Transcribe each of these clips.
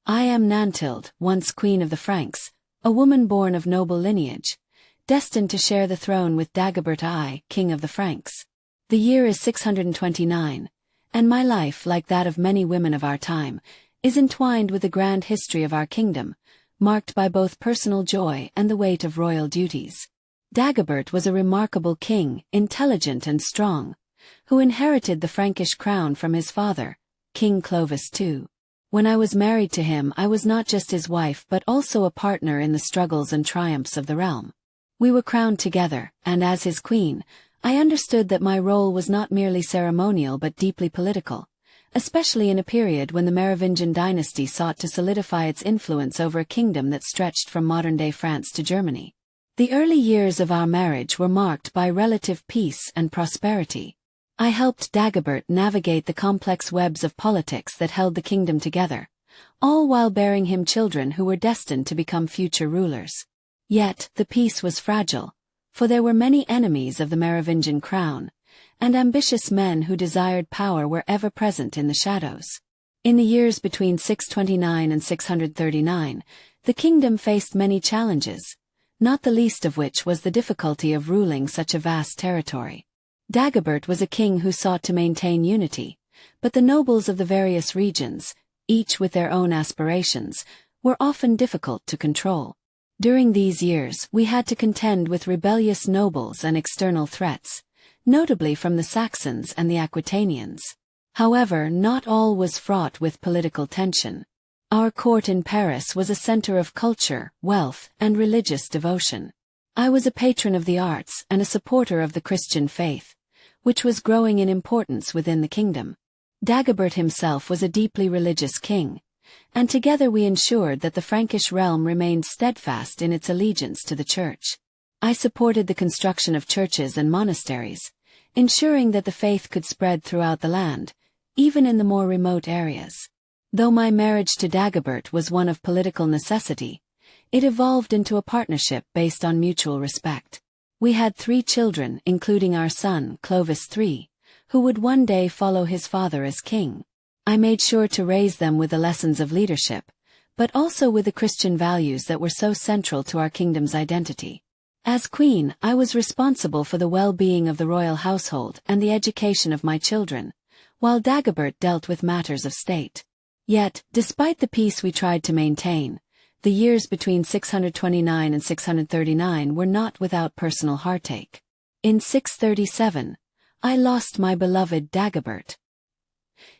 I am Nantilde, once queen of the Franks, a woman born of noble lineage, destined to share the throne with Dagobert I, king of the Franks. The year is 629, and my life, like that of many women of our time, is entwined with the grand history of our kingdom, marked by both personal joy and the weight of royal duties. Dagobert was a remarkable king, intelligent and strong, who inherited the Frankish crown from his father, King Clovis II. When I was married to him, I was not just his wife but also a partner in the struggles and triumphs of the realm. We were crowned together, and as his queen, I understood that my role was not merely ceremonial but deeply political, especially in a period when the Merovingian dynasty sought to solidify its influence over a kingdom that stretched from modern-day France to Germany. The early years of our marriage were marked by relative peace and prosperity. I helped Dagobert navigate the complex webs of politics that held the kingdom together, all while bearing him children who were destined to become future rulers. Yet, the peace was fragile, for there were many enemies of the Merovingian crown, and ambitious men who desired power were ever present in the shadows. In the years between 629 and 639, the kingdom faced many challenges, not the least of which was the difficulty of ruling such a vast territory. Dagobert was a king who sought to maintain unity, but the nobles of the various regions, each with their own aspirations, were often difficult to control. During these years, we had to contend with rebellious nobles and external threats, notably from the Saxons and the Aquitanians. However, not all was fraught with political tension. Our court in Paris was a center of culture, wealth, and religious devotion. I was a patron of the arts and a supporter of the Christian faith, which was growing in importance within the kingdom. Dagobert himself was a deeply religious king, and together we ensured that the Frankish realm remained steadfast in its allegiance to the church. I supported the construction of churches and monasteries, ensuring that the faith could spread throughout the land, even in the more remote areas. Though my marriage to Dagobert was one of political necessity, it evolved into a partnership based on mutual respect. We had 3 children, including our son, Clovis III, who would one day follow his father as king. I made sure to raise them with the lessons of leadership, but also with the Christian values that were so central to our kingdom's identity. As queen, I was responsible for the well-being of the royal household and the education of my children, while Dagobert dealt with matters of state. Yet, despite the peace we tried to maintain, the years between 629 and 639 were not without personal heartache. In 637, I lost my beloved Dagobert.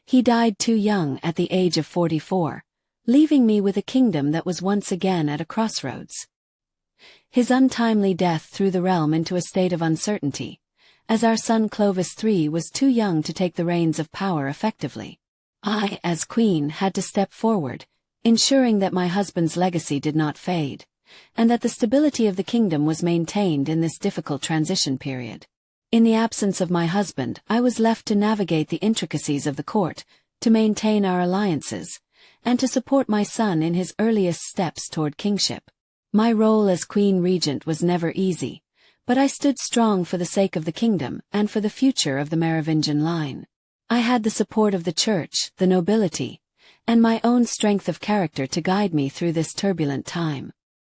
He died too young at the age of 44, leaving me with a kingdom that was once again at a crossroads. His untimely death threw the realm into a state of uncertainty, as our son Clovis III was too young to take the reins of power effectively. I, as queen, had to step forward, ensuring that my husband's legacy did not fade, and that the stability of the kingdom was maintained in this difficult transition period. In the absence of my husband, I was left to navigate the intricacies of the court, to maintain our alliances, and to support my son in his earliest steps toward kingship. My role as queen regent was never easy, but I stood strong for the sake of the kingdom and for the future of the Merovingian line. I had the support of the church, the nobility, and my own strength of character to guide me through this turbulent time.